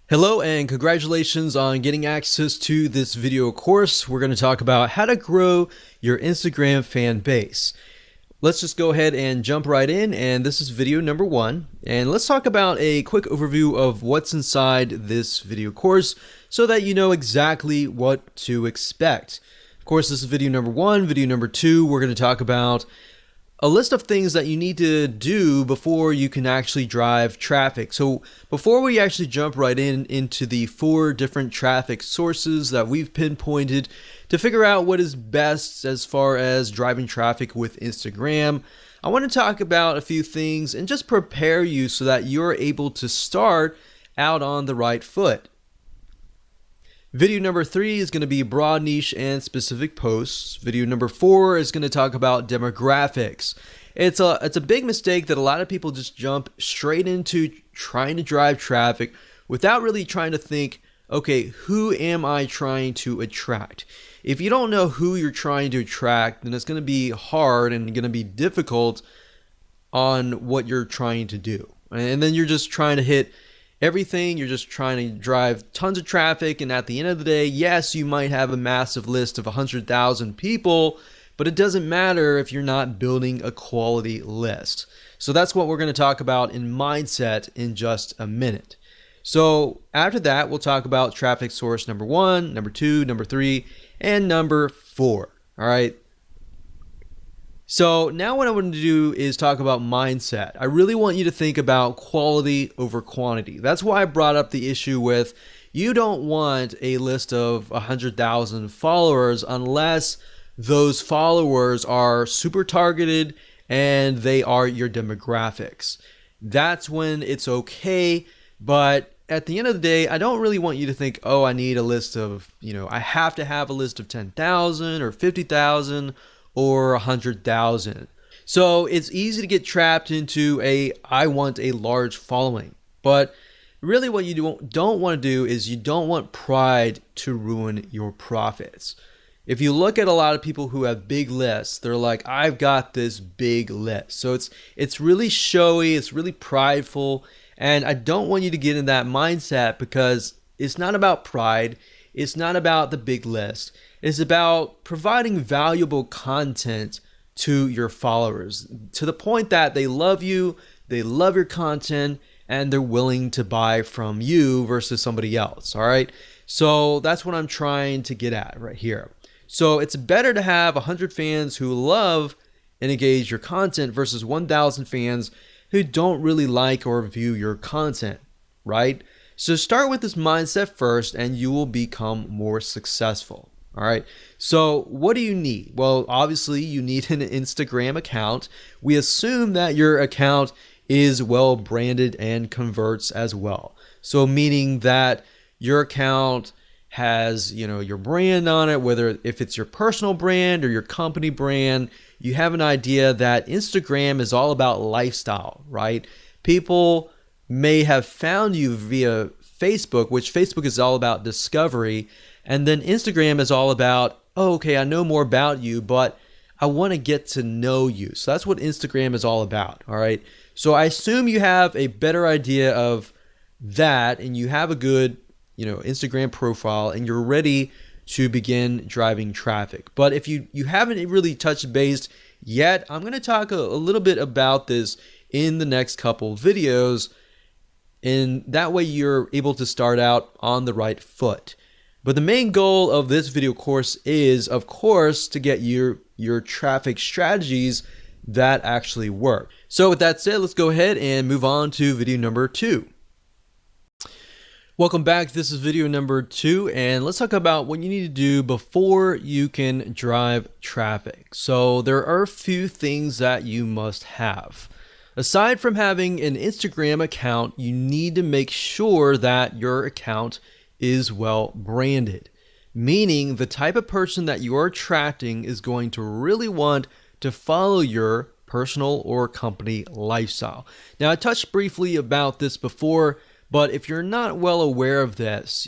Hello and congratulations on getting access to this video course. We're going to talk about how to grow your Instagram fan base. Let's just go ahead and jump right in, and this is video number 1. And let's talk about a quick overview of what's inside this video course so that you know exactly what to expect. Of course, this is video number 1. Video number 2, we're going to talk about a list of things that you need to do before you can actually drive traffic. So before we actually jump right into the 4 different traffic sources that we've pinpointed to figure out what is best as far as driving traffic with Instagram, I want to talk about a few things and just prepare you so that you're able to start out on the right foot. Video number 3 is going to be broad niche and specific posts. Video number 4 is going to talk about demographics. It's a big mistake that a lot of people just jump straight into trying to drive traffic without really trying to think, okay, who am I trying to attract? If you don't know who you're trying to attract, then it's going to be hard and going to be difficult on what you're trying to do. And then you're just trying to hit everything. You're just trying to drive tons of traffic, and at the end of the day, yes, you might have a massive list of 100,000 people, but it doesn't matter if you're not building a quality list. So that's what we're going to talk about in mindset in just a minute. So after that, we'll talk about traffic source number 1, number 2, number 3, and number 4. All right. So now what I want to do is talk about mindset. I really want you to think about quality over quantity. That's why I brought up the issue with you don't want a list of 100,000 followers unless those followers are super targeted and they are your demographics. That's when it's okay. But at the end of the day, I don't really want you to think, oh, I need a list of, I have to have a list of 10,000 or 50,000 or 100,000. So it's easy to get trapped into I want a large following. But really what you don't want to do is you don't want pride to ruin your profits. If you look at a lot of people who have big lists, they're like, I've got this big list. So it's really showy, it's really prideful, and I don't want you to get in that mindset because it's not about pride, it's not about the big list. It's about providing valuable content to your followers to the point that they love you, they love your content, and they're willing to buy from you versus somebody else. All right. So that's what I'm trying to get at right here. So it's better to have 100 fans who love and engage your content versus 1,000 fans who don't really like or view your content, right? So start with this mindset first and you will become more successful. All right. So what do you need? Well, obviously you need an Instagram account. We assume that your account is well branded and converts as well. So meaning that your account has, your brand on it, whether if it's your personal brand or your company brand, you have an idea that Instagram is all about lifestyle, right? People may have found you via Facebook, which Facebook is all about discovery. And then Instagram is all about, oh, okay, I know more about you, but I want to get to know you. So that's what Instagram is all about. All right. So I assume you have a better idea of that and you have a good, Instagram profile and you're ready to begin driving traffic. But if you haven't really touched base yet, I'm going to talk a little bit about this in the next couple videos. And that way you're able to start out on the right foot. But the main goal of this video course is, of course, to get your traffic strategies that actually work. So with that said, let's go ahead and move on to video number 2. Welcome back. This is video number 2, and let's talk about what you need to do before you can drive traffic. So there are a few things that you must have. Aside from having an Instagram account, you need to make sure that your account is well branded, meaning the type of person that you are attracting is going to really want to follow your personal or company lifestyle. Now, I touched briefly about this before, but if you're not well aware of this,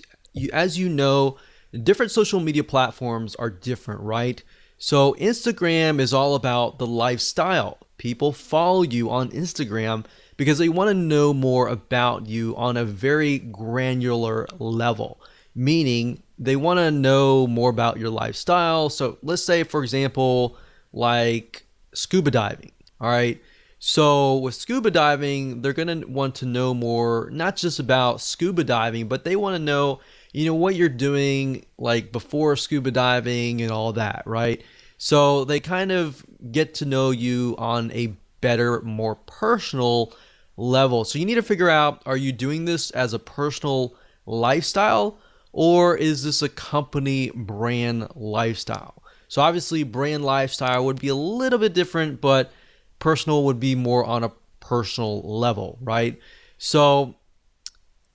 as you know, different social media platforms are different, right? So Instagram is all about the lifestyle. People follow you on Instagram because they want to know more about you on a very granular level, meaning they want to know more about your lifestyle. So let's say, for example, like scuba diving. All right. So with scuba diving, they're going to want to know more, not just about scuba diving, but they want to know, what you're doing like before scuba diving and all that, right? So they kind of get to know you on a better, more personal level. So you need to figure out, are you doing this as a personal lifestyle, or is this a company brand lifestyle? So obviously brand lifestyle would be a little bit different, but personal would be more on a personal level, right? So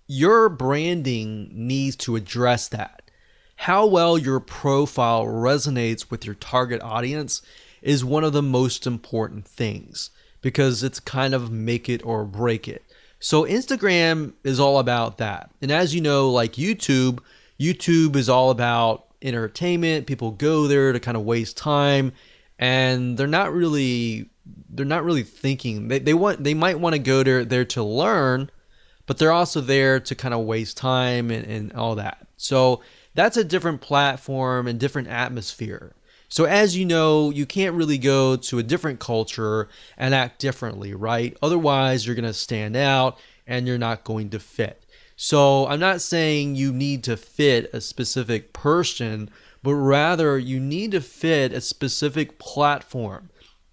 your branding needs to address that. How well your profile resonates with your target audience is one of the most important things, because it's kind of make it or break it. So Instagram is all about that. And as you know, like YouTube is all about entertainment. People go there to kind of waste time, and they're not really thinking. They might want to go there to learn, but they're also there to kind of waste time and all that. So that's a different platform and different atmosphere. So as you know, you can't really go to a different culture and act differently, right? Otherwise, you're going to stand out and you're not going to fit. So I'm not saying you need to fit a specific person, but rather you need to fit a specific platform.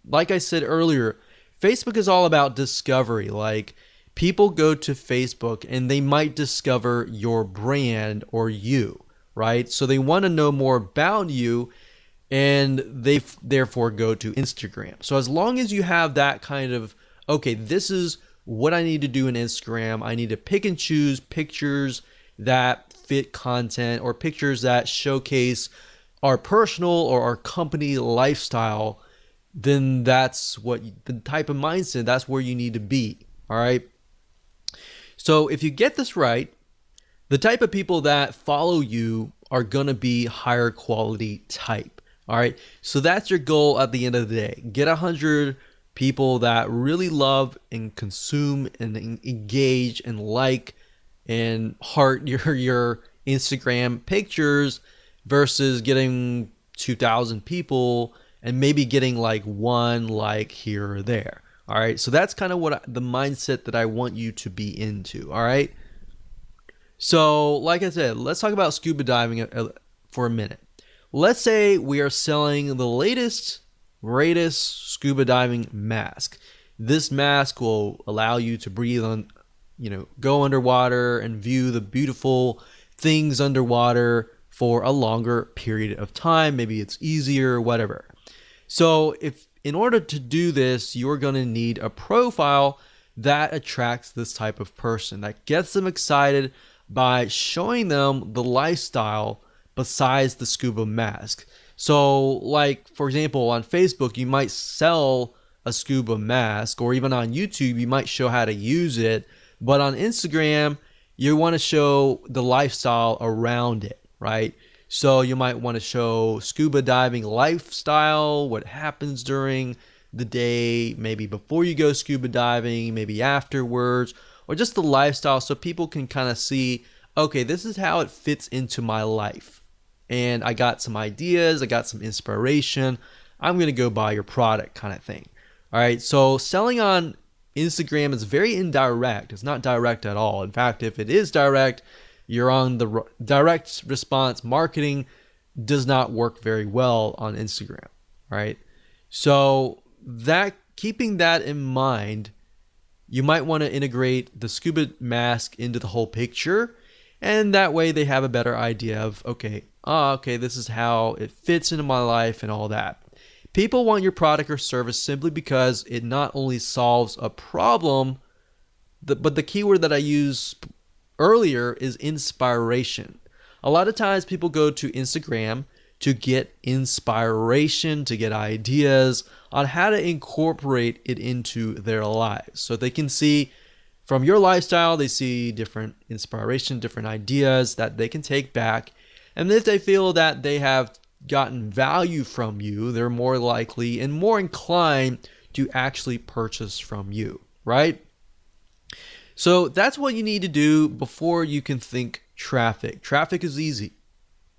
Like I said earlier, Facebook is all about discovery. Like, people go to Facebook and they might discover your brand or you, right? So they want to know more about you, and they therefore go to Instagram. So as long as you have that kind of, okay, this is what I need to do in Instagram. I need to pick and choose pictures that fit content, or pictures that showcase our personal or our company lifestyle, then that's what the type of mindset, that's where you need to be. All right. So if you get this right, the type of people that follow you are going to be higher quality type. All right. So that's your goal at the end of the day. Get 100 people that really love and consume and engage and like and heart your Instagram pictures, versus getting 2,000 people and maybe getting like one like here or there. All right. So that's kind of the mindset that I want you to be into. All right. So like I said, let's talk about scuba diving for a minute. Let's say we are selling the latest, greatest scuba diving mask. This mask will allow you to breathe on, go underwater and view the beautiful things underwater for a longer period of time. Maybe it's easier, whatever. So in order to do this, you're going to need a profile that attracts this type of person, that gets them excited by showing them the lifestyle besides the scuba mask. So like, for example, on Facebook, you might sell a scuba mask, or even on YouTube, you might show how to use it. But on Instagram, you want to show the lifestyle around it, right? So you might want to show scuba diving lifestyle, what happens during the day, maybe before you go scuba diving, maybe afterwards, or just the lifestyle, so people can kind of see, okay, this is how it fits into my life. And I got some ideas, I got some inspiration, I'm going to go buy your product, kind of thing. All right, so selling on Instagram is very indirect. It's not direct at all. In fact, if it is direct, you're on the direct response marketing does not work very well on Instagram, right? So that, keeping that in mind, you might want to integrate the scuba mask into the whole picture, and that way they have a better idea of, okay, this is how it fits into my life and all that. People want your product or service simply because it not only solves a problem, but the keyword that I use earlier is inspiration. A lot of times people go to Instagram to get inspiration, to get ideas on how to incorporate it into their lives. So they can see from your lifestyle, they see different inspiration, different ideas that they can take back. And if they feel that they have gotten value from you, they're more likely and more inclined to actually purchase from you, right? So that's what you need to do before you can think traffic. Traffic is easy,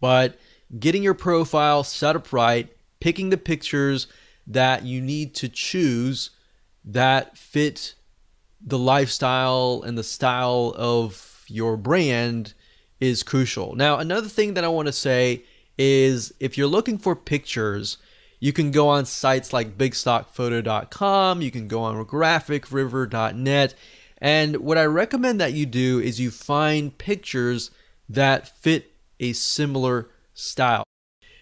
but getting your profile set up right, picking the pictures that you need to choose that fit the lifestyle and the style of your brand is crucial. Now, another thing that I want to say is if you're looking for pictures, you can go on sites like bigstockphoto.com, you can go on graphicriver.net, and what I recommend that you do is you find pictures that fit a similar style.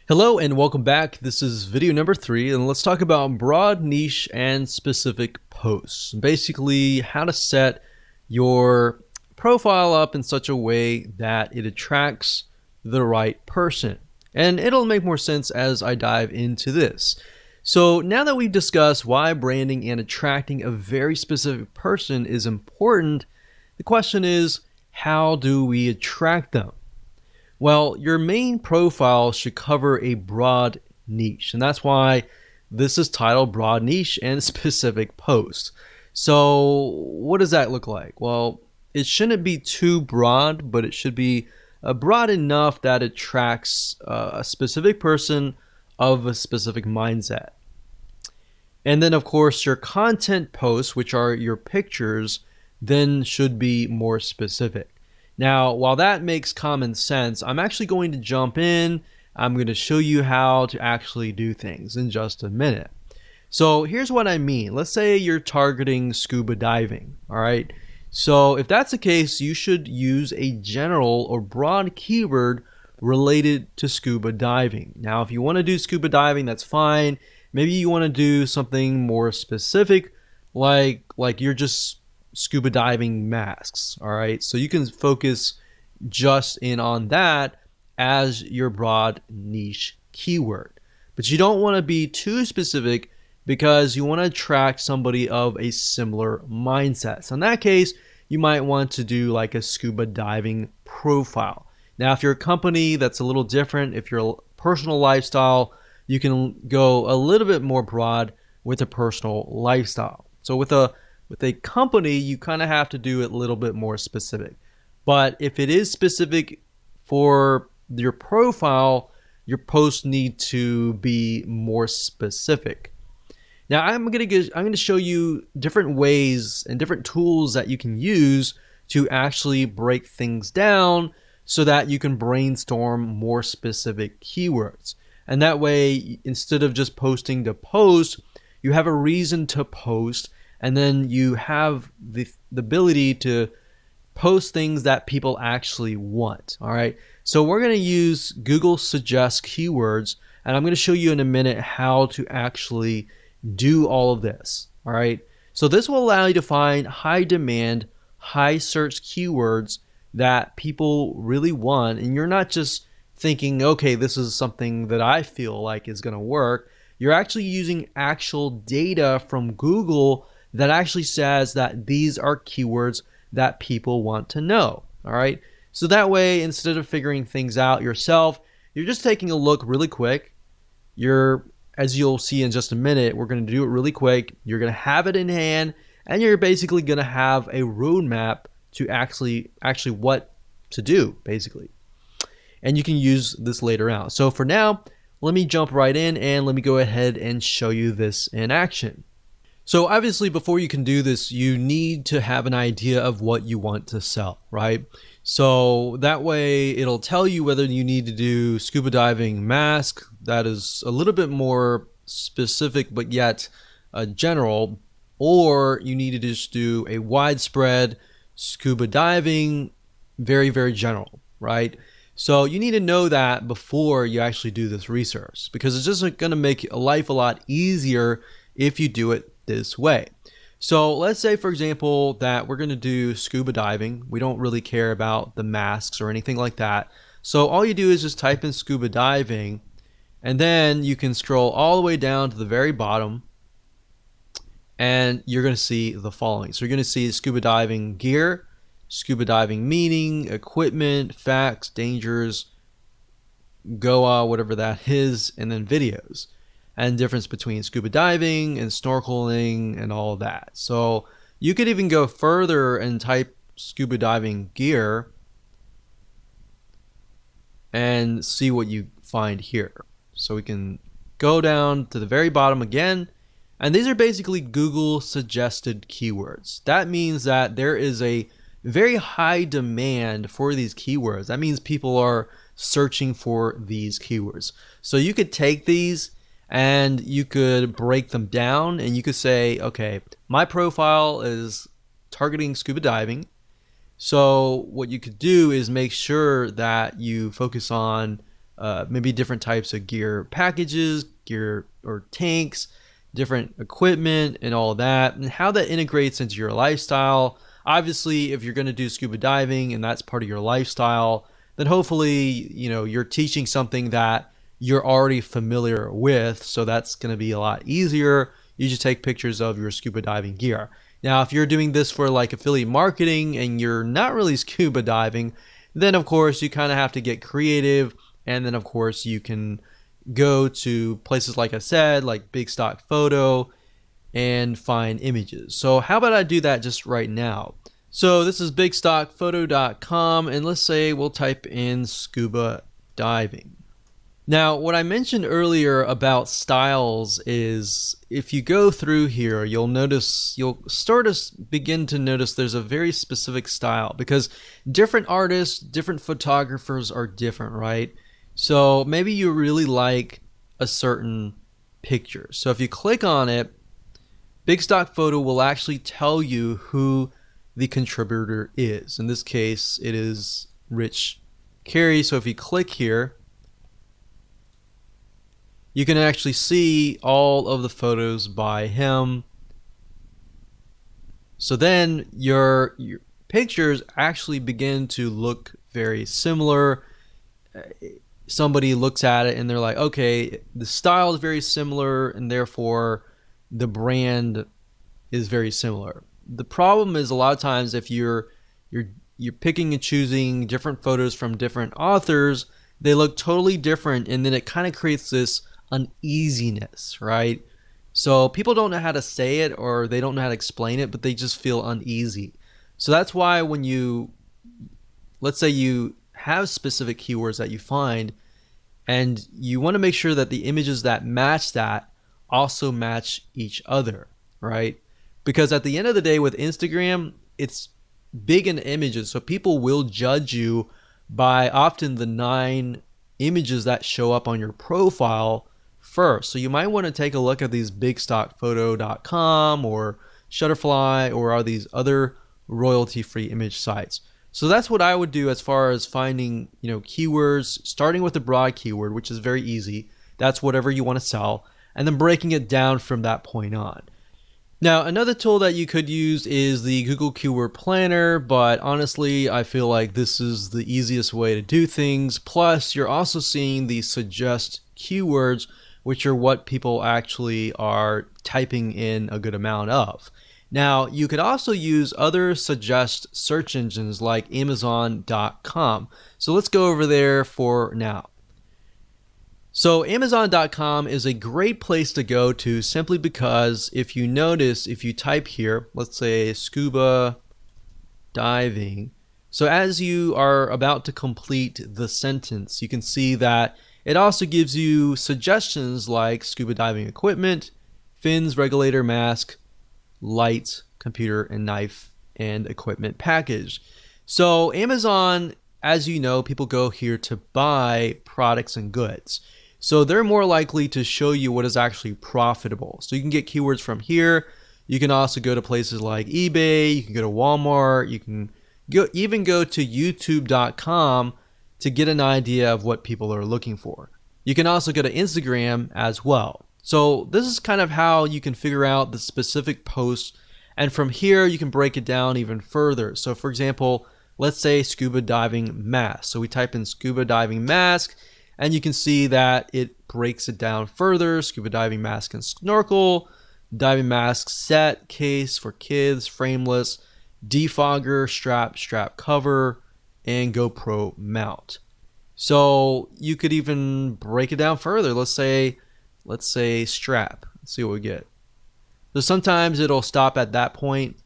Hello and welcome back. This is video number 3, and let's talk about broad, niche, and specific posts. Basically, how to set your profile up in such a way that it attracts the right person. And it'll make more sense as I dive into this. So now that we've discussed why branding and attracting a very specific person is important, the question is, how do we attract them? Well, your main profile should cover a broad niche, and that's why this is titled Broad Niche and Specific Post. So what does that look like? Well, it shouldn't be too broad, but it should be broad enough that it attracts a specific person of a specific mindset. And then, of course, your content posts, which are your pictures, then should be more specific. Now, while that makes common sense, I'm actually going to jump in. I'm going to show you how to actually do things in just a minute. So here's what I mean. Let's say you're targeting scuba diving, all right? So if that's the case, you should use a general or broad keyword related to scuba diving. Now, if you want to do scuba diving, that's fine. Maybe you want to do something more specific, like you're just scuba diving masks, all right? So you can focus just in on that as your broad niche keyword. But you don't want to be too specific because you want to attract somebody of a similar mindset. So in that case, you might want to do like a scuba diving profile. Now, if you're a company, that's a little different. If you're a personal lifestyle, you can go a little bit more broad with a personal lifestyle. So with a company, you kind of have to do it a little bit more specific. But if it is specific for your profile, your posts need to be more specific. Now, I'm going to show you different ways and different tools that you can use to actually break things down so that you can brainstorm more specific keywords. And that way, instead of just posting to post, you have a reason to post, and then you have the ability to post things that people actually want. All right. So we're going to use Google Suggest Keywords, and I'm going to show you in a minute how to actually do all of this. All right. So this will allow you to find high demand, high search keywords that people really want. And you're not just thinking, okay, this is something that I feel like is going to work. You're actually using actual data from Google that actually says that these are keywords that people want to know. All right. So that way, instead of figuring things out yourself, you're just taking a look really quick. As you'll see in just a minute, we're going to do it really quick. You're going to have it in hand, and you're basically going to have a roadmap to actually what to do, basically. And you can use this later on. So for now, let me jump right in and let me go ahead and show you this in action. So obviously, before you can do this, you need to have an idea of what you want to sell, right? So that way it'll tell you whether you need to do scuba diving mask, that is a little bit more specific but yet general, or you need to just do a widespread scuba diving, very, very general, right? So you need to know that before you actually do this research, because it's just going to make life a lot easier if you do it this way. So let's say, for example, that we're going to do scuba diving. We don't really care about the masks or anything like that. So all you do is just type in scuba diving, and then you can scroll all the way down to the very bottom, and you're going to see the following. So you're going to see scuba diving gear, scuba diving meaning, equipment, facts, dangers, Goa, whatever that is, and then videos, and difference between scuba diving and snorkeling and all of that. So You could even go further and type scuba diving gear and see what you find here. So we can go down to the very bottom again, and these are basically Google suggested keywords. That means that there is a very high demand for these keywords. That means people are searching for these keywords. So you could take these and you could break them down, and you could say, okay, my profile is targeting scuba diving. So what you could do is make sure that you focus on maybe different types of gear packages, gear or tanks, different equipment and all that, and how that integrates into your lifestyle. Obviously, if you're going to do scuba diving and that's part of your lifestyle, then hopefully, you're teaching something that you're already familiar with. So that's going to be a lot easier. You just take pictures of your scuba diving gear. Now, if you're doing this for like affiliate marketing and you're not really scuba diving, then of course you kind of have to get creative. And then of course you can go to places like I said, like Big Stock Photo, and find images. So how about I do that just right now? So this is bigstockphoto.com, and let's say we'll type in scuba diving. Now, what I mentioned earlier about styles is if you go through here, you'll start to begin to notice there's a very specific style, because different artists, different photographers are different, right? So maybe you really like a certain picture. So if you click on it, Big Stock Photo will actually tell you who the contributor is. In this case, it is Rich Carey. So if you click here, you can actually see all of the photos by him. So then your pictures actually begin to look very similar. Somebody looks at it and they're like, okay, the style is very similar and therefore the brand is very similar. The problem is a lot of times if you're picking and choosing different photos from different authors, they look totally different, and then it kind of creates this uneasiness, right? So people don't know how to say it, or they don't know how to explain it, but they just feel uneasy. So that's why when let's say you have specific keywords that you find, and you want to make sure that the images that match that also match each other, right? Because at the end of the day with Instagram, it's big in images, so people will judge you by often the 9 images that show up on your profile first. So you might want to take a look at these bigstockphoto.com or Shutterfly or are these other royalty-free image sites. So that's what I would do as far as finding, keywords, starting with a broad keyword, which is very easy. That's whatever you want to sell, and then breaking it down from that point on. Now, another tool that you could use is the Google Keyword Planner, but honestly, I feel like this is the easiest way to do things. Plus, you're also seeing the suggest keywords, which are what people actually are typing in a good amount of. Now, you could also use other suggest search engines like Amazon.com. So let's go over there for now. So Amazon.com is a great place to go to simply because if you notice, if you type here, let's say scuba diving. So as you are about to complete the sentence, you can see that it also gives you suggestions like scuba diving equipment, fins, regulator, mask, light, computer, and knife and equipment package. So Amazon, as you know, people go here to buy products and goods. So they're more likely to show you what is actually profitable. So you can get keywords from here. You can also go to places like eBay. You can go to Walmart. You can even go to youtube.com to get an idea of what people are looking for. You can also go to Instagram as well. So this is kind of how you can figure out the specific posts. And from here, you can break it down even further. So for example, let's say scuba diving mask. So we type in scuba diving mask, and you can see that it breaks it down further. Scuba diving mask and snorkel, diving mask set, case for kids, frameless, defogger, strap cover, and GoPro mount. So you could even break it down further. Let's say strap. Let's see what we get. So sometimes it'll stop at that point.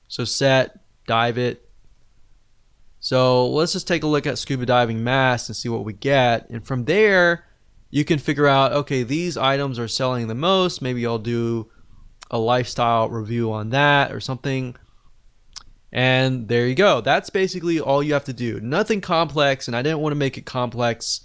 So set, dive it. So let's just take a look at scuba diving masks and see what we get. And from there, you can figure out, okay, these items are selling the most. Maybe I'll do a lifestyle review on that or something. And there you go. That's basically all you have to do. Nothing complex, and I didn't want to make it complex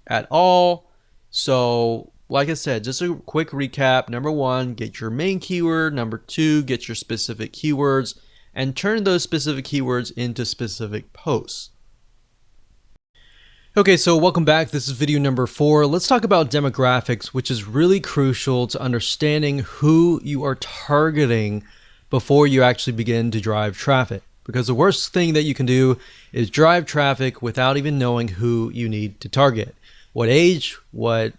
at all. So like I said, just a quick recap. Number one, get your main keyword. Number two, get your specific keywords and turn those specific keywords into specific posts. Okay, so welcome back. This is video number 4. Let's talk about demographics, which is really crucial to understanding who you are targeting before you actually begin to drive traffic. Because the worst thing that you can do is drive traffic without even knowing who you need to target. What age, what,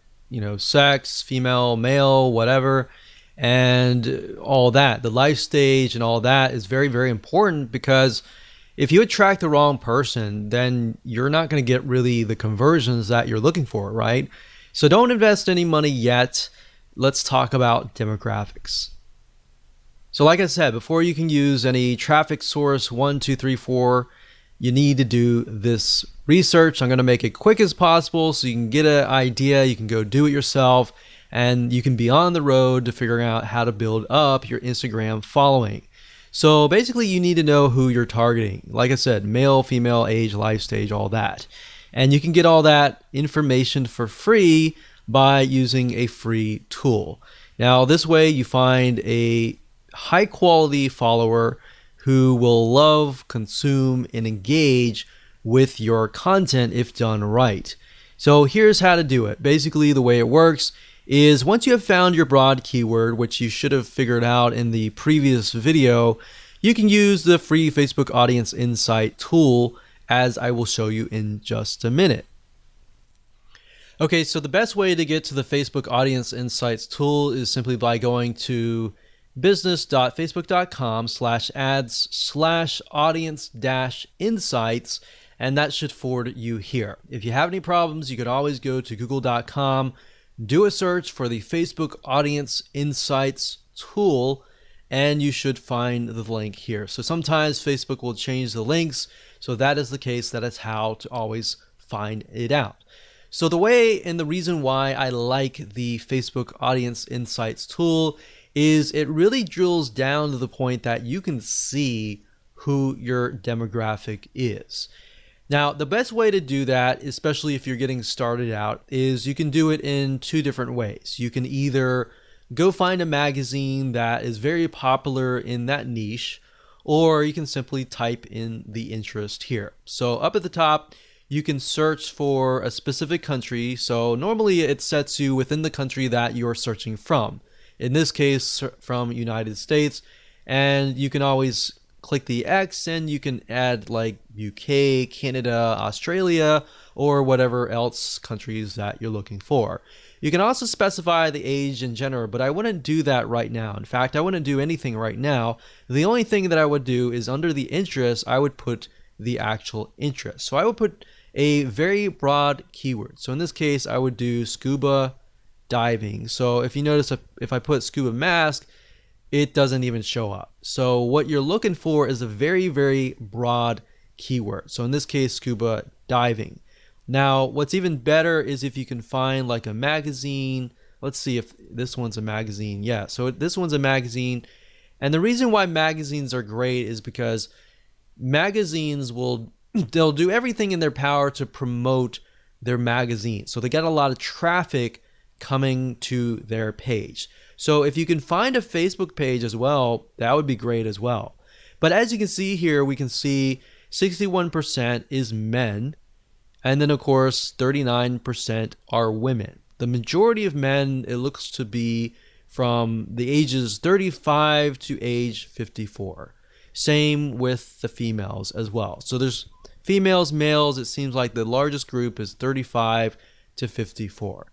sex, female, male, whatever, and all that. The life stage and all that is very, very important, because if you attract the wrong person, then you're not going to get really the conversions that you're looking for, right? So don't invest any money yet. Let's talk about demographics. So like I said, before you can use any traffic source 1, 2, 3, 4, you need to do this research. I'm going to make it quick as possible so you can get an idea, you can go do it yourself, and you can be on the road to figuring out how to build up your Instagram following. So basically you need to know who you're targeting. Like I said, male, female, age, life stage, all that. And you can get all that information for free by using a free tool. Now this way you find a high quality follower who will love, consume, and engage with your content if done right. So here's how to do it. Basically the way it works is once you have found your broad keyword, which you should have figured out in the previous video, you can use the free Facebook Audience Insight tool, as I will show you in just a minute. Okay, so the best way to get to the Facebook Audience Insights tool is simply by going to business.facebook.com/ads/audience-insights, and that should forward you here. If you have any problems, you could always go to google.com, do a search for the Facebook Audience Insights tool, and you should find the link here. So sometimes Facebook will change the links, so that is the case. That is how to always find it out. So the way and the reason why I like the Facebook Audience Insights tool is it really drills down to the point that you can see who your demographic is. Now, the best way to do that, especially if you're getting started out, is you can do it in two different ways. You can either go find a magazine that is very popular in that niche, or you can simply type in the interest here. So up at the top, you can search for a specific country. So normally it sets you within the country that you're searching from. In this case, from United States, and you can always click the X and you can add like UK, Canada, Australia, or whatever else countries that you're looking for. You can also specify the age and gender, but I wouldn't do that right now. In fact, I wouldn't do anything right now. The only thing that I would do is under the interest, I would put the actual interest. So I would put a very broad keyword. So in this case, I would do scuba diving. So if you notice, if I put scuba mask, it doesn't even show up. So what you're looking for is a very, very broad keyword. So in this case, scuba diving. Now, what's even better is if you can find like a magazine. Let's see if this one's a magazine. Yeah, so this one's a magazine. And the reason why magazines are great is because magazines they'll do everything in their power to promote their magazine. So they get a lot of traffic coming to their page. So if you can find a Facebook page as well, that would be great as well. But as you can see here, we can see 61% is men, and then of course 39% are women. The majority of men, it looks to be from the ages 35 to age 54. Same with the females as well. So there's females, males, it seems like the largest group is 35 to 54.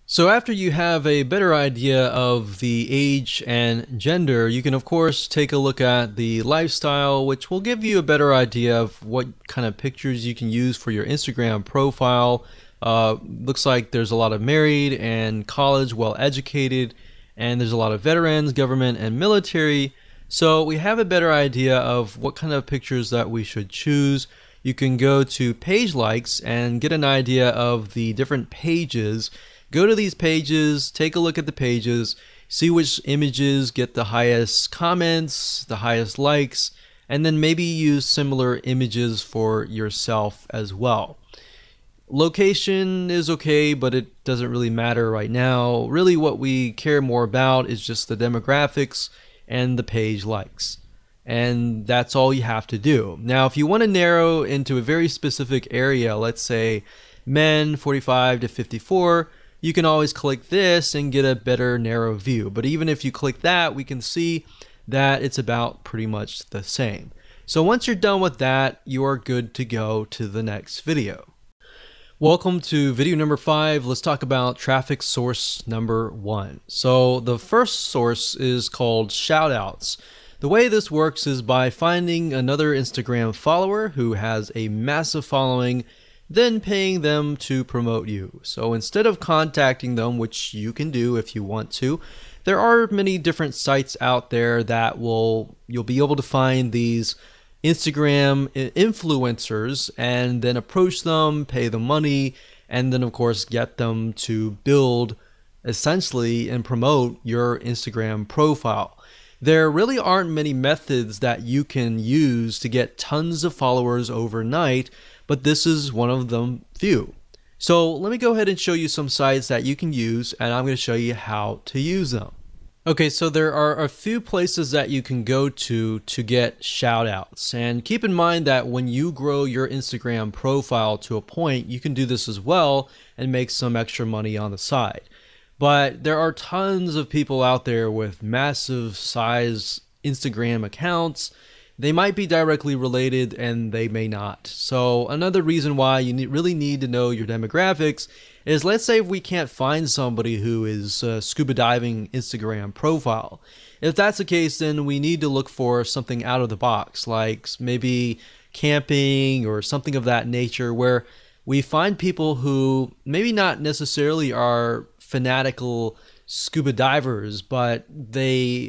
So after you have a better idea of the age and gender, you can of course take a look at the lifestyle, which will give you a better idea of what kind of pictures you can use for your Instagram profile. Looks like there's a lot of married and college, well educated, and there's a lot of veterans, government, and military. So we have a better idea of what kind of pictures that we should choose. You can go to page likes and get an idea of the different pages. Go to these pages, take a look at the pages, see which images get the highest comments, the highest likes, and then maybe use similar images for yourself as well. Location is okay, but it doesn't really matter right now. Really what we care more about is just the demographics and the page likes. And that's all you have to do. Now, if you want to narrow into a very specific area, let's say men 45 to 54, you can always click this and get a better narrow view. But even if you click that, we can see that it's about pretty much the same. So once you're done with that, you are good to go to the next video. Welcome to video number 5. Let's talk about traffic source number 1. So the first source is called shoutouts. The way this works is by finding another Instagram follower who has a massive following, then paying them to promote you. So instead of contacting them, which you can do if you want to, there are many different sites out there that you'll be able to find these Instagram influencers and then approach them, pay them money, and then of course get them to build essentially and promote your Instagram profile. There really aren't many methods that you can use to get tons of followers overnight, but this is one of them few. So let me go ahead and show you some sites that you can use, and I'm going to show you how to use them. Okay, so there are a few places that you can go to get shoutouts. And keep in mind that when you grow your Instagram profile to a point, you can do this as well and make some extra money on the side. But there are tons of people out there with massive size Instagram accounts. They might be directly related and they may not. So another reason why you really need to know your demographics is, let's say if we can't find somebody who is a scuba diving Instagram profile. If that's the case, then we need to look for something out of the box, like maybe camping or something of that nature, where we find people who maybe not necessarily are fanatical scuba divers, but they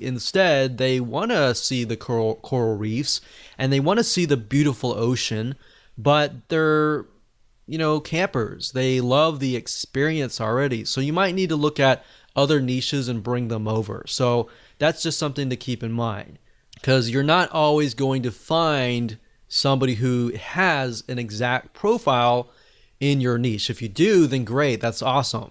want to see the coral reefs and they want to see the beautiful ocean, but they're campers. They love the experience already. So you might need to look at other niches and bring them over. So that's just something to keep in mind, because you're not always going to find somebody who has an exact profile in your niche. If you do, then great, that's awesome.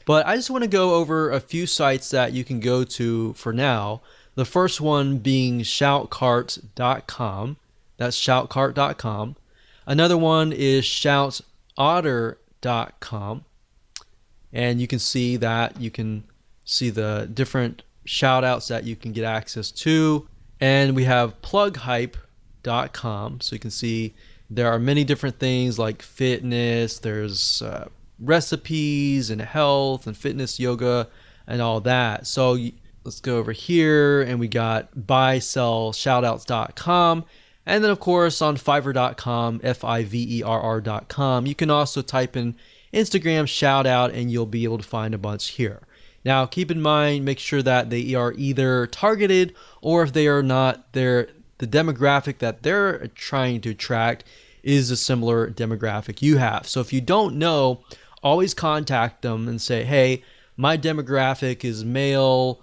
But I just want to go over a few sites that you can go to for now. The first one being shoutcart.com. That's shoutcart.com. Another one is shoutotter.com. And you can see that you can see the different shout outs that you can get access to. And we have plughype.com. So you can see there are many different things like fitness, there's recipes and health and fitness, yoga, and all that. So let's go over here and we got buysellshoutouts.com. And then of course on fiverr.com, fiverr.com, you can also type in Instagram shout out and you'll be able to find a bunch here. Now keep in mind, make sure that they are either targeted, or if they are not, the demographic that they're trying to attract is a similar demographic you have. So if you don't know, always contact them and say, hey, my demographic is male,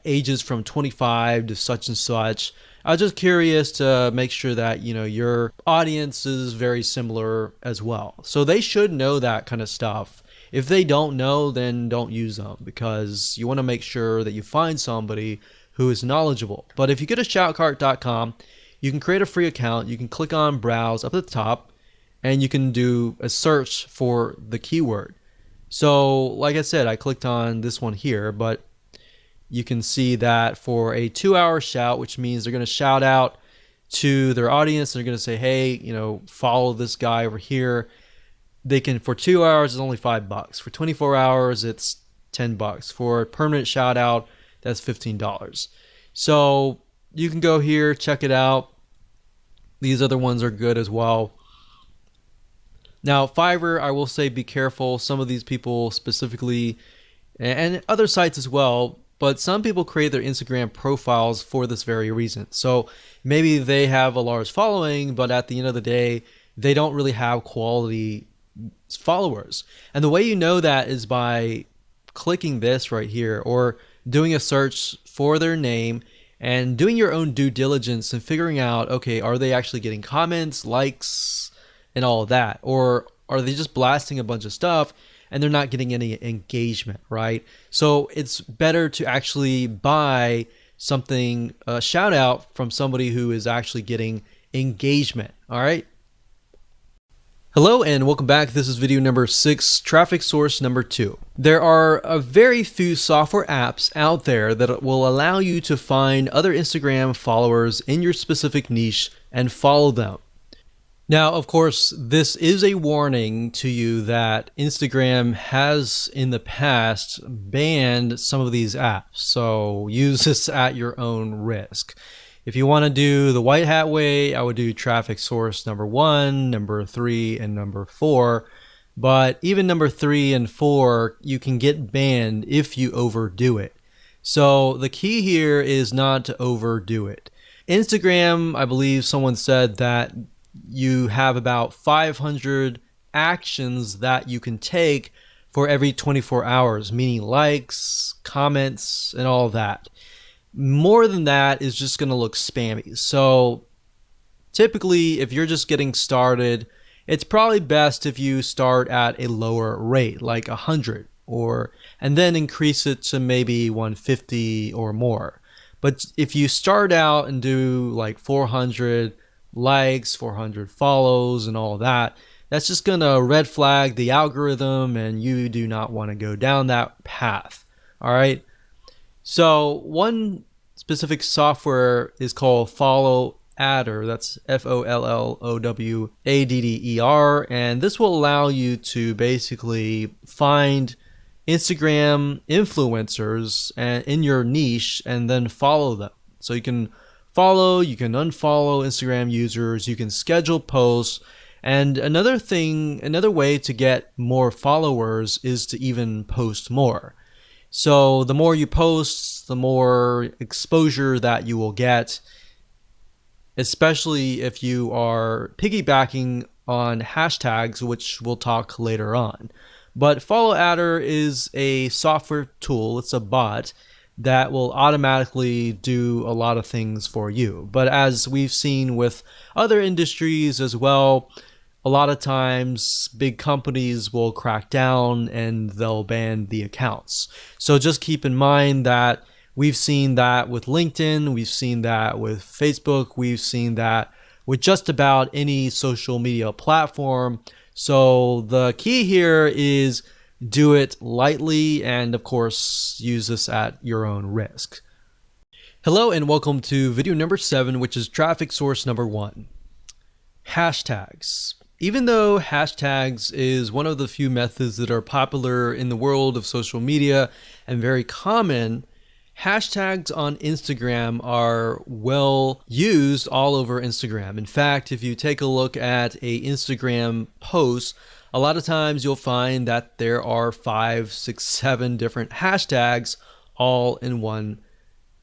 ages from 25 to such and such. I was just curious to make sure that your audience is very similar as well. So they should know that kind of stuff. If they don't know, then don't use them, because you want to make sure that you find somebody who is knowledgeable. But if you go to shoutcart.com, you can create a free account. You can click on browse up at the top, and you can do a search for the keyword. So like I said, I clicked on this one here, but you can see that for a 2-hour shout, which means they're going to shout out to their audience. They're going to say, hey, follow this guy over here. They can, for 2 hours, it's only $5. For 24 hours, it's $10. For a permanent shout out, that's $15. So you can go here, check it out. These other ones are good as well. Now, Fiverr, I will say be careful. Some of these people specifically, and other sites as well, but some people create their Instagram profiles for this very reason. So maybe they have a large following, but at the end of the day, they don't really have quality followers. And the way you know that is by clicking this right here or doing a search for their name and doing your own due diligence and figuring out, okay, are they actually getting comments, likes, and all of that? Or are they just blasting a bunch of stuff and they're not getting any engagement, right? So it's better to actually buy something, a shout out from somebody who is actually getting engagement, all right? Hello and welcome back. This is video number 6, traffic source number 2. There are a very few software apps out there that will allow you to find other Instagram followers in your specific niche and follow them. Now, of course, this is a warning to you that Instagram has in the past banned some of these apps, so use this at your own risk. If you want to do the white hat way, I would do traffic source number 1, number 3, and number 4. But even number 3 and 4, you can get banned if you overdo it. So the key here is not to overdo it. Instagram, I believe someone said that you have about 500 actions that you can take for every 24 hours, meaning likes, comments, and all that. More than that is just going to look spammy. So typically, if you're just getting started, it's probably best if you start at a lower rate, like 100, and then increase it to maybe 150 or more. But if you start out and do like 400 likes, 400 follows, and all that, that's just going to red flag the algorithm, and you do not want to go down that path. All right. So one specific software is called Follow Adder. That's FOLLOWADDER, and this will allow you to basically find Instagram influencers in your niche and then follow them. So you can follow, you can unfollow Instagram users, you can schedule posts, and another way to get more followers is to even post more. So the more you post, the more exposure that you will get, especially if you are piggybacking on hashtags, which we'll talk later on. But Follow Adder is a software tool. It's a bot that will automatically do a lot of things for you. But as we've seen with other industries as well, a lot of times big companies will crack down and they'll ban the accounts. So just keep in mind that we've seen that with LinkedIn, we've seen that with Facebook, we've seen that with just about any social media platform. So the key here is do it lightly and of course use this at your own risk. Hello and welcome to video number 7, which is traffic source number 1. Hashtags. Even though hashtags is one of the few methods that are popular in the world of social media and very common, hashtags on Instagram are well used all over Instagram. In fact, if you take a look at a Instagram post, a lot of times you'll find that there are 5, 6, 7 different hashtags all in one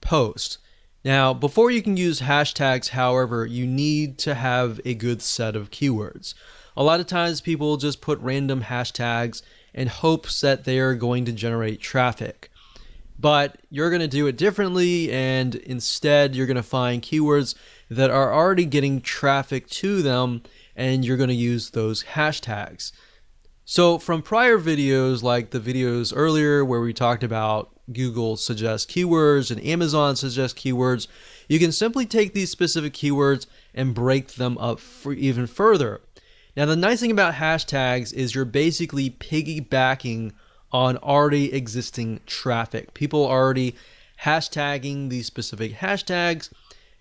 post. Now, before you can use hashtags, however, you need to have a good set of keywords. A lot of times people just put random hashtags in hopes that they are going to generate traffic. But you're going to do it differently, and instead you're going to find keywords that are already getting traffic to them, and you're going to use those hashtags. So from prior videos, like the videos earlier where we talked about Google suggest keywords and Amazon suggest keywords, you can simply take these specific keywords and break them up for even further. Now, the nice thing about hashtags is you're basically piggybacking on already existing traffic. People are already hashtagging these specific hashtags.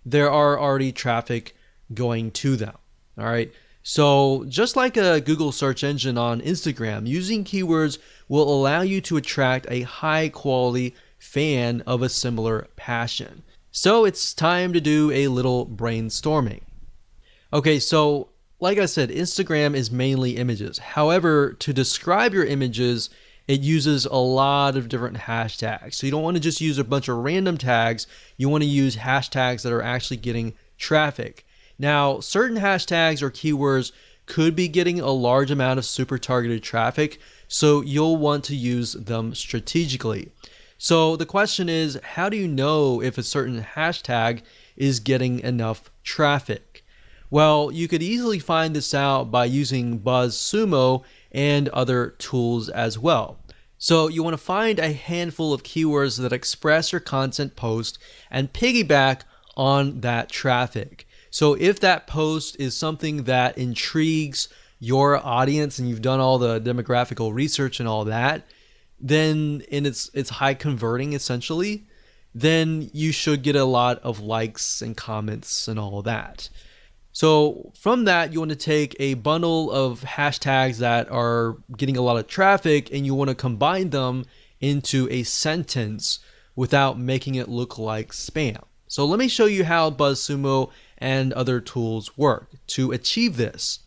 There are already traffic going to them. All right. So just like a Google search engine on Instagram, using keywords will allow you to attract a high quality fan of a similar passion. So it's time to do a little brainstorming. Okay, so like I said, Instagram is mainly images. However, to describe your images, it uses a lot of different hashtags. So you don't want to just use a bunch of random tags. You want to use hashtags that are actually getting traffic. Now, certain hashtags or keywords could be getting a large amount of super targeted traffic, so you'll want to use them strategically. So the question is, how do you know if a certain hashtag is getting enough traffic? Well, you could easily find this out by using BuzzSumo and other tools as well. So you want to find a handful of keywords that express your content post and piggyback on that traffic. So if that post is something that intrigues your audience and you've done all the demographical research and all that, then and it's high converting essentially, then you should get a lot of likes and comments and all that. So from that, you want to take a bundle of hashtags that are getting a lot of traffic and you want to combine them into a sentence without making it look like spam. So let me show you how BuzzSumo and other tools work to achieve this.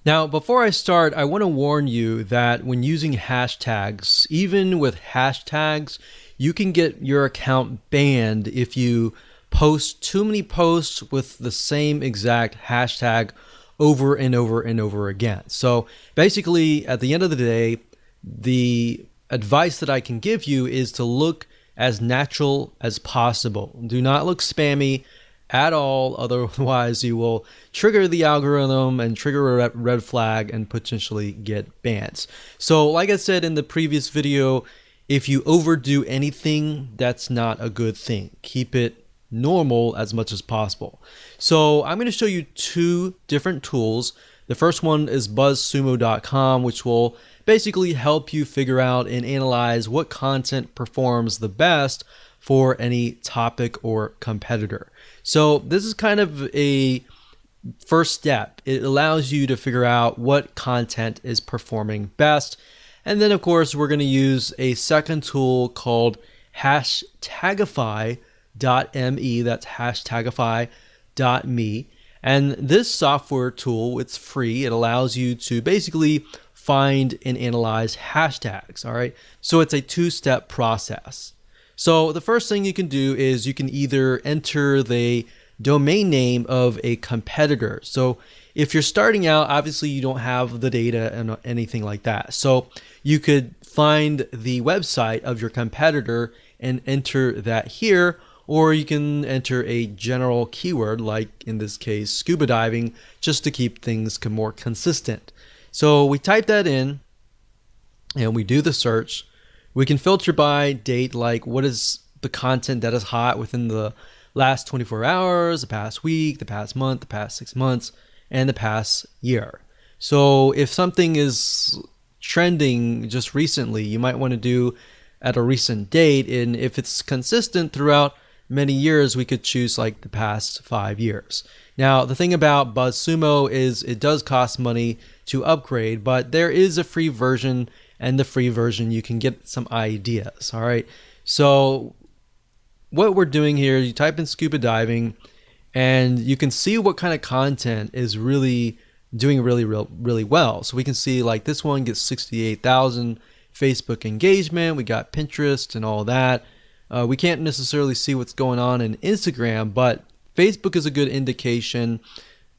Now, before I start, I want to warn you that when using hashtags, even with hashtags, you can get your account banned if you post too many posts with the same exact hashtag over and over and over again. So basically, at the end of the day, the advice that I can give you is to look as natural as possible. Do not look spammy at all, otherwise you will trigger the algorithm and trigger a red flag and potentially get bans. So like I said in the previous video, if you overdo anything, that's not a good thing. Keep it normal as much as possible. So I'm going to show you two different tools. The first one is buzzsumo.com, which will basically help you figure out and analyze what content performs the best for any topic or competitor. So this is kind of a first step. It allows you to figure out what content is performing best. And then of course, we're going to use a second tool called Hashtagify.me. That's Hashtagify.me. And this software tool, it's free. It allows you to basically find and analyze hashtags. All right. So it's a two-step process. So the first thing you can do is you can either enter the domain name of a competitor. So if you're starting out, obviously you don't have the data and anything like that. So you could find the website of your competitor and enter that here, or you can enter a general keyword, like in this case, scuba diving, just to keep things more consistent. So we type that in and we do the search. We can filter by date, like what is the content that is hot within the last 24 hours, the past week, the past month, the past 6 months, and the past year. So if something is trending just recently, you might want to do at a recent date. And if it's consistent throughout many years, we could choose like the past 5 years. Now, the thing about BuzzSumo is it does cost money to upgrade, but there is a free version, and the free version you can get some ideas. All right. So what we're doing here, you type in scuba diving and you can see what kind of content is really doing really well. So we can see like this one gets 68,000 Facebook engagement. We got Pinterest and all that. We can't necessarily see what's going on in Instagram, but Facebook is a good indication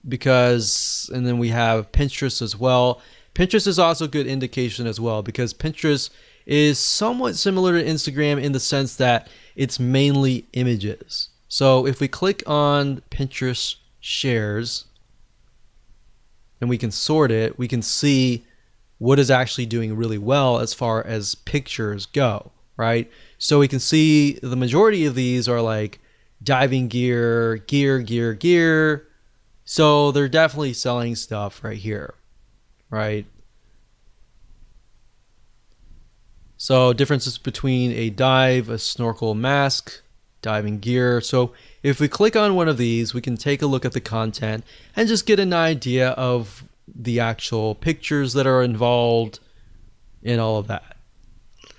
because, and then we have Pinterest as well. Pinterest is also a good indication as well because Pinterest is somewhat similar to Instagram in the sense that it's mainly images. So if we click on Pinterest shares and we can sort it, we can see what is actually doing really well as far as pictures go, right? So we can see the majority of these are like diving gear. So they're definitely selling stuff right here, right? So differences between a dive, a snorkel, mask, diving gear. So if we click on one of these, we can take a look at the content and just get an idea of the actual pictures that are involved in all of that.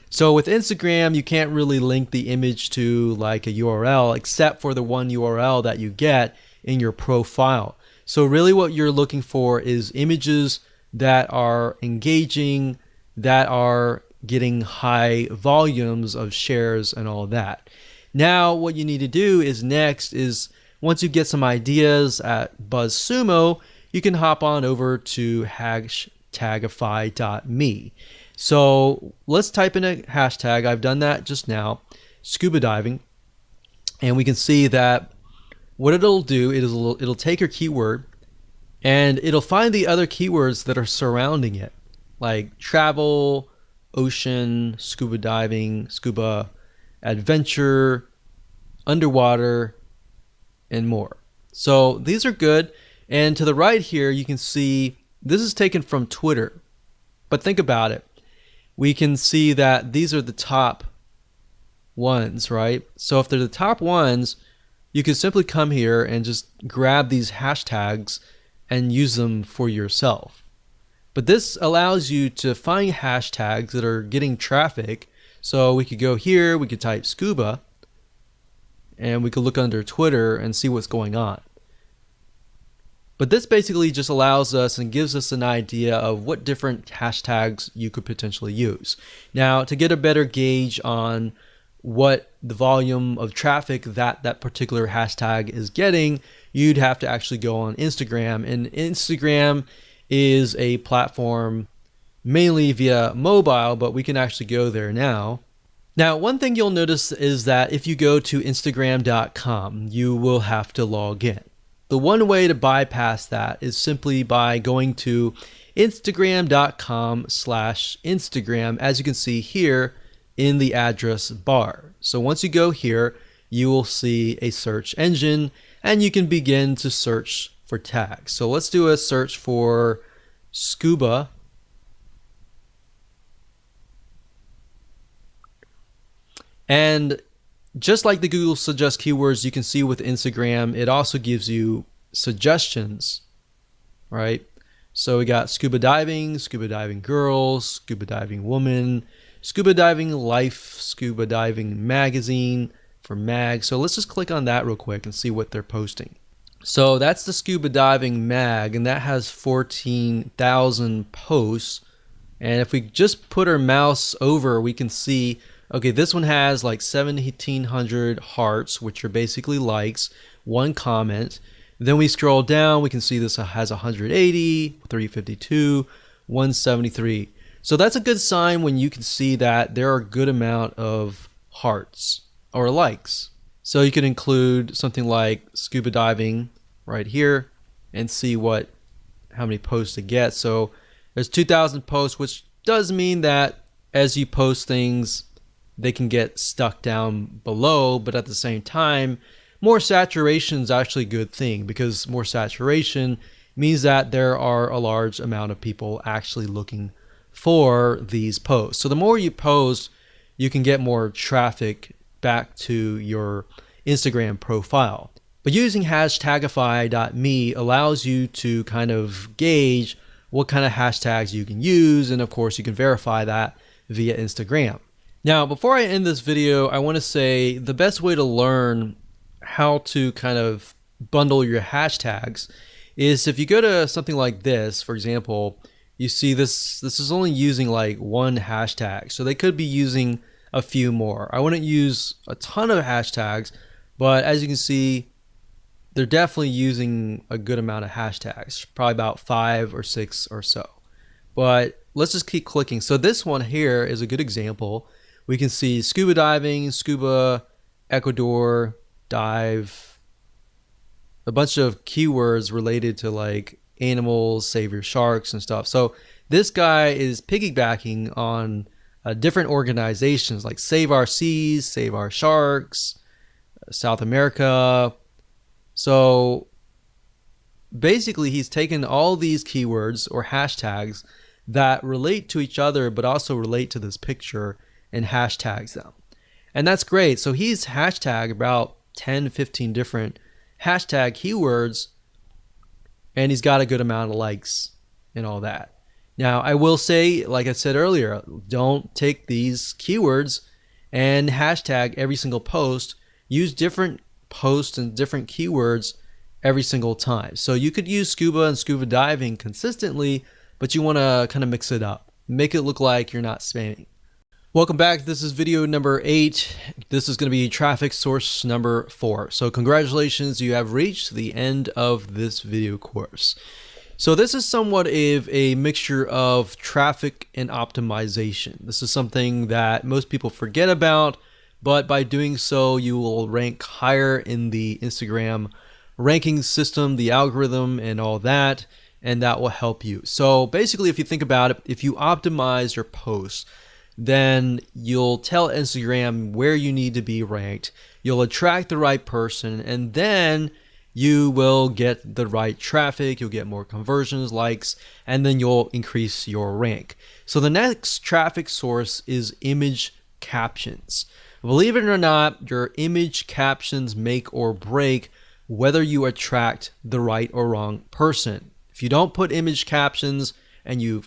So with Instagram, you can't really link the image to like a URL except for the one URL that you get in your profile. So really what you're looking for is images that are engaging, that are getting high volumes of shares and all that. Now, what you need to do is next is once you get some ideas at BuzzSumo, you can hop on over to hashtagify.me. So let's type in a hashtag. I've done that just now, scuba diving. And we can see that what it'll do is it'll take your keyword and it'll find the other keywords that are surrounding it, like travel, ocean, scuba diving, scuba adventure, underwater, and more. So these are good. And to the right here, you can see this is taken from Twitter. But think about it. We can see that these are the top ones, right? So if they're the top ones, you can simply come here and just grab these hashtags and use them for yourself. But this allows you to find hashtags that are getting traffic. So we could go here, we could type scuba, and we could look under Twitter and see what's going on. But this basically just allows us and gives us an idea of what different hashtags you could potentially use. Now, to get a better gauge on what the volume of traffic that particular hashtag is getting, you'd have to actually go on Instagram. And Instagram is a platform mainly via mobile, but we can actually go there now. Now, one thing you'll notice is that if you go to Instagram.com, you will have to log in. The one way to bypass that is simply by going to Instagram.com/Instagram, as you can see here in the address bar. So once you go here, you will see a search engine and you can begin to search for tags. So let's do a search for scuba. And just like the Google Suggest keywords, you can see with Instagram, it also gives you suggestions, right? So we got scuba diving girl, scuba diving woman, scuba diving life, scuba diving magazine for mag. So let's just click on that real quick and see what they're posting. So that's the scuba diving mag, and that has 14,000 posts. And if we just put our mouse over, we can see, okay, this one has like 1,700 hearts, which are basically likes, one comment. Then we scroll down, we can see this has 180, 352, 173. So that's a good sign when you can see that there are a good amount of hearts or likes. So you can include something like scuba diving right here and see how many posts it gets. So there's 2,000 posts, which does mean that as you post things, they can get stuck down below, but at the same time, more saturation is actually a good thing, because more saturation means that there are a large amount of people actually looking for these posts. So the more you post, you can get more traffic back to your Instagram profile. But using hashtagify.me allows you to kind of gauge what kind of hashtags you can use, and of course you can verify that via Instagram. Now, before I end this video, I want to say the best way to learn how to kind of bundle your hashtags is if you go to something like this. For example, you see this is only using like one hashtag, so they could be using a few more. I wouldn't use a ton of hashtags, but as you can see, they're definitely using a good amount of hashtags, probably about 5 or 6 or so. But let's just keep clicking. So this one here is a good example. We can see scuba diving, scuba, Ecuador, dive, a bunch of keywords related to like animals, save your sharks and stuff. So this guy is piggybacking on different organizations like Save Our Seas, Save Our Sharks, South America. So basically he's taken all these keywords or hashtags that relate to each other but also relate to this picture and hashtags them. And that's great. So he's hashtagged about 10, 15 different hashtag keywords, and he's got a good amount of likes and all that. Now, I will say, like I said earlier, don't take these keywords and hashtag every single post. Use different posts and different keywords every single time. So you could use scuba and scuba diving consistently, but you want to kind of mix it up. Make it look like you're not spamming. Welcome back. This is video number 8. This is going to be traffic source number 4. So congratulations, you have reached the end of this video course. So this is somewhat of a mixture of traffic and optimization. This is something that most people forget about, but by doing so, you will rank higher in the Instagram ranking system, the algorithm, and all that, and that will help you. So basically, if you think about it, if you optimize your posts, then you'll tell Instagram where you need to be ranked. You'll attract the right person, and then you will get the right traffic. You'll get more conversions, likes, and then you'll increase your rank. So the next traffic source is image captions. Believe it or not, your image captions make or break whether you attract the right or wrong person. If you don't put image captions and you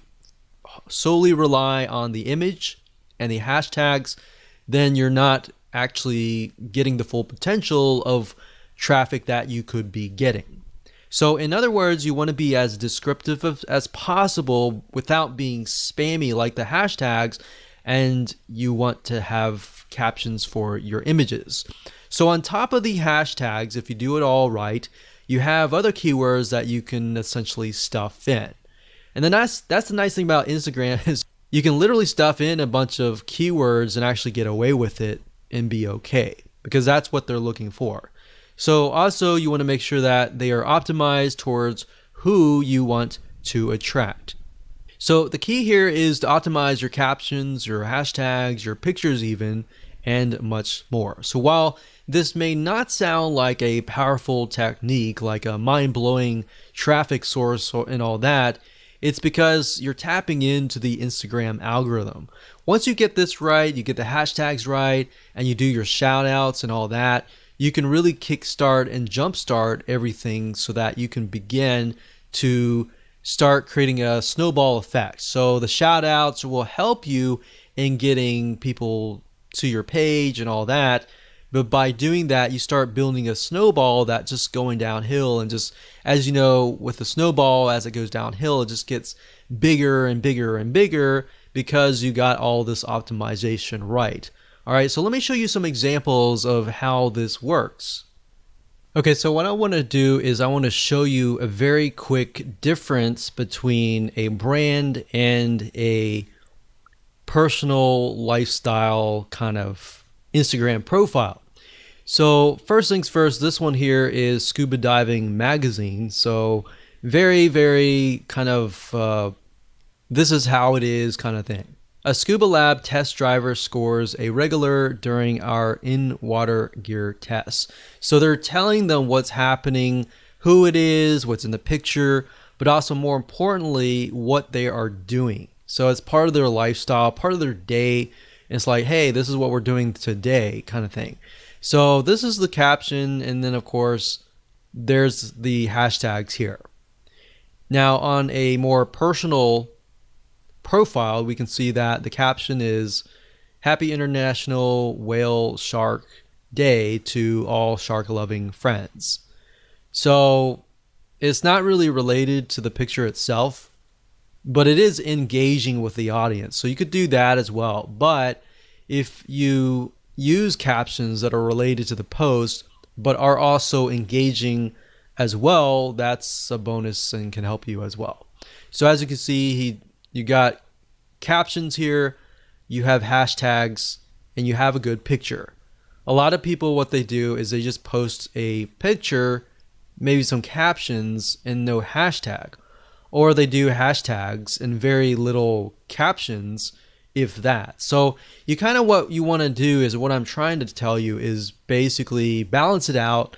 solely rely on the image and the hashtags, then you're not actually getting the full potential of traffic that you could be getting. So in other words, you want to be as descriptive as possible without being spammy like the hashtags, and you want to have captions for your images. So on top of the hashtags, if you do it all right, you have other keywords that you can essentially stuff in. And then that's the nice thing about Instagram is you can literally stuff in a bunch of keywords and actually get away with it and be okay, because that's what they're looking for. So also you want to make sure that they are optimized towards who you want to attract. So the key here is to optimize your captions, your hashtags, your pictures even, and much more. So while this may not sound like a powerful technique, like a mind-blowing traffic source and all that, it's because you're tapping into the Instagram algorithm. Once you get this right, you get the hashtags right, and you do your shout outs and all that, you can really kickstart and jumpstart everything so that you can begin to start creating a snowball effect. So the shout outs will help you in getting people to your page and all that. But by doing that, you start building a snowball that's just going downhill. And just, as you know, with the snowball, as it goes downhill, it just gets bigger and bigger and bigger because you got all this optimization right. All right, so let me show you some examples of how this works. Okay, so what I want to do is I want to show you a very quick difference between a brand and a personal lifestyle kind of Instagram profile. So first things first, this one here is Scuba Diving Magazine. So very, very kind of this is how it is kind of thing. A scuba lab test driver scores a regular during our in-water gear tests. So they're telling them what's happening, who it is, what's in the picture, but also more importantly, what they are doing. So it's part of their lifestyle, part of their day. It's like, hey, this is what we're doing today kind of thing. So this is the caption, and then of course there's the hashtags here. Now on a more personal profile, we can see that the caption is Happy International Whale Shark Day to all shark loving friends. So it's not really related to the picture itself, but it is engaging with the audience. So you could do that as well. But if you use captions that are related to the post, but are also engaging as well, that's a bonus and can help you as well. So as you can see, you got captions here, you have hashtags, and you have a good picture. A lot of people, what they do is they just post a picture, maybe some captions, and no hashtag. Or they do hashtags and very little captions, if that. So you kind of, what you want to do is, what I'm trying to tell you is basically balance it out,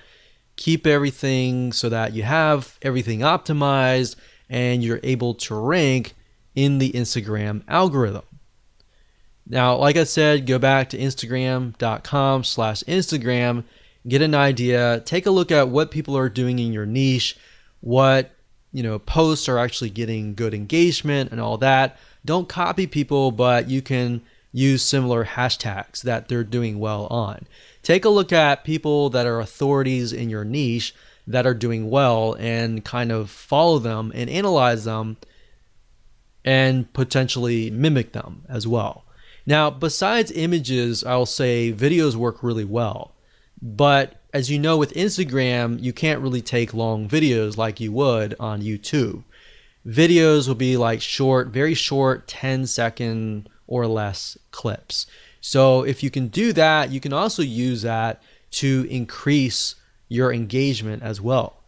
keep everything so that you have everything optimized and you're able to rank in the Instagram algorithm. Now, like I said, go back to instagram.com/Instagram, get an idea, take a look at what people are doing in your niche, what posts are actually getting good engagement and all that. Don't copy people, but you can use similar hashtags that they're doing well on. Take a look at people that are authorities in your niche that are doing well and kind of follow them and analyze them and potentially mimic them as well. Now, besides images, I'll say videos work really well. But as you know, with Instagram, you can't really take long videos like you would on YouTube. Videos will be like short, very short, 10-second or less clips. So if you can do that, you can also use that to increase your engagement as well.